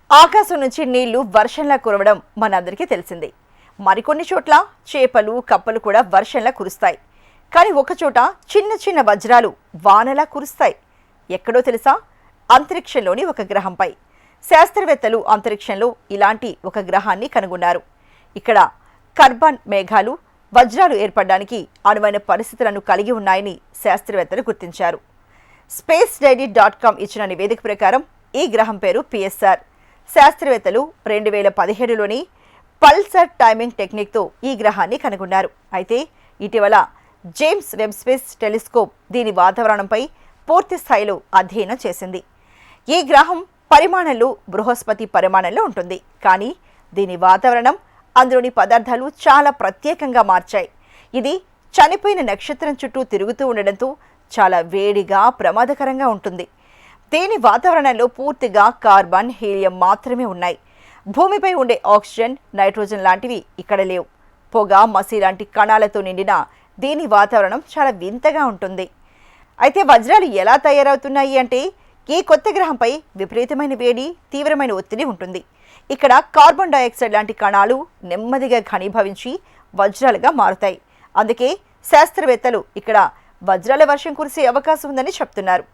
ఆకాశం నుంచి నీళ్లు వర్షంలా కురవడం మనందరికీ తెలిసిందే. మరికొన్ని చోట్ల చేపలు కప్పలు కూడా వర్షంలా కురుస్తాయి. కానీ ఒకచోట చిన్న చిన్న వజ్రాలు వానలా కురుస్తాయి. ఎక్కడో తెలుసా? అంతరిక్షంలోని ఒక గ్రహంపై. శాస్త్రవేత్తలు అంతరిక్షంలో ఇలాంటి ఒక గ్రహాన్ని కనుగొన్నారు. ఇక్కడ కార్బన్ మేఘాలు వజ్రాలు ఏర్పడడానికి అనువైన పరిస్థితులను కలిగి ఉన్నాయని శాస్త్రవేత్తలు గుర్తించారు. spacedairy.com ఇచ్చిన నివేదిక ప్రకారం ఈ గ్రహం పేరు పిఎస్ఆర్. శాస్త్రవేత్తలు 2017లోని పల్సర్ టైమింగ్ టెక్నిక్తో ఈ గ్రహాన్ని కనుగొన్నారు. అయితే ఇటీవల జేమ్స్ వెబ్ స్పేస్ టెలిస్కోప్ దీని వాతావరణంపై పూర్తి స్థాయిలో అధ్యయనం చేసింది. ఈ గ్రహం పరిమాణంలో బృహస్పతి పరిమాణంలో ఉంటుంది. కానీ దీని వాతావరణం, అందులోని పదార్థాలు చాలా ప్రత్యేకంగా మార్చాయి. ఇది చనిపోయిన నక్షత్రం చుట్టూ తిరుగుతూ ఉండడంతో చాలా వేడిగా, ప్రమాదకరంగా ఉంటుంది. దీని వాతావరణంలో పూర్తిగా కార్బన్, హీలియం మాత్రమే ఉన్నాయి. భూమిపై ఉండే ఆక్సిజన్, నైట్రోజన్ లాంటివి ఇక్కడ లేవు. పొగ, మసి లాంటి కణాలతో నిండిన దీని వాతావరణం చాలా వింతగా ఉంటుంది. అయితే వజ్రాలు ఎలా తయారవుతున్నాయి అంటే, ఈ కొత్త గ్రహంపై విపరీతమైన వేడి, తీవ్రమైన ఒత్తిడి ఉంటుంది. ఇక్కడ కార్బన్ డయాక్సైడ్ లాంటి కణాలు నెమ్మదిగా ఘనీభవించి వజ్రాలుగా మారుతాయి. అందుకే శాస్త్రవేత్తలు ఇక్కడ వజ్రాల వర్షం కురిసే అవకాశం ఉందని చెప్తున్నారు.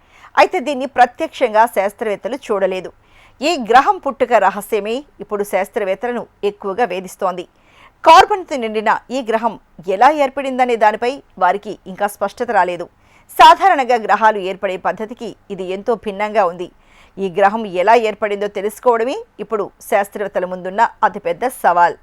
అయితే దీన్ని ప్రత్యక్షంగా శాస్త్రవేత్తలు చూడలేదు. ఈ గ్రహం పుట్టుక రహస్యమే ఇప్పుడు శాస్త్రవేత్తలను ఎక్కువగా వేధిస్తోంది. కార్బన్తో నిండిన ఈ గ్రహం ఎలా ఏర్పడిందనే దానిపై వారికి ఇంకా స్పష్టత రాలేదు. సాధారణంగా గ్రహాలు ఏర్పడే పద్ధతికి ఇది ఎంతో భిన్నంగా ఉంది. ఈ గ్రహం ఎలా ఏర్పడిందో తెలుసుకోవడమే ఇప్పుడు శాస్త్రవేత్తల ముందున్న అతిపెద్ద సవాల్.